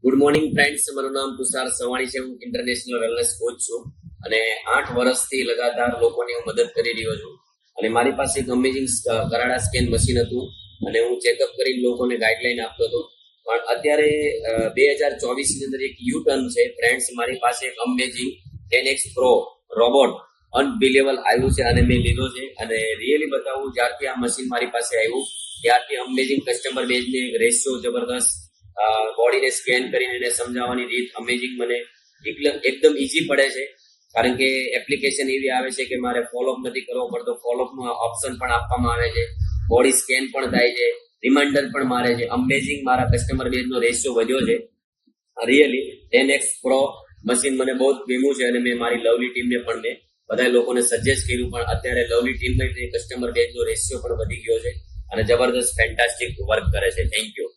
Good morning friends, મારું નામ તુષાર સવાણી છે. હું ઇન્ટરનેશનલ વેલનેસ કોચ છું અને 8 વર્ષથી લગાતાર લોકોને હું મદદ કરી રહ્યો છું. અને મારી પાસે એક અમેઝિંગ કરાડા સ્કેન મશીન હતું અને હું ચેકઅપ કરી લોકોને ગાઈડલાઈન આપતો હતો. પણ અત્યારે 2024 ની અંદર એક યુ ટર્ન છે ફ્રેન્ડ્સ. મારી પાસે એક amazing 10x Pro robot unbelievable આવ્યું છે અને મેં લીધો છે. અને રિયલી બતાવું, જ્યારથી આ મશીન મારી પાસે આવ્યું ત્યારથી અમેઝિંગ કસ્ટમર બેઝને રેશિયો જબરદસ્ત, બોડીને સ્કેન કરીને એને સમજાવવાની રીત અમેઝિંગ, મને એકદમ ઈઝી પડે છે. કારણ કે એપ્લિકેશન એવી આવે છે કે મારે ફોલોઅપ નથી કરવો પડતો. ફોલોઅપનો ઓપ્શન પણ આપવામાં આવે છે, બોડી સ્કેન પણ થાય છે, રિમાઇન્ડર પણ મારે છે. અમેઝિંગ મારા કસ્ટમર બેઝનો રેશિયો વધ્યો છે. રિયલી 10x Pro મશીન મને બહુ જ ગમ્યું છે અને મેં મારી લવલી ટીમને પણ મેં બધા લોકોને સજેસ્ટ કર્યું. પણ અત્યારે લવલી ટીમમાં કસ્ટમર બેઝનો રેશિયો પણ વધી ગયો છે અને જબરદસ્ત ફેન્ટાસ્ટિક વર્ક કરે છે. Thank you.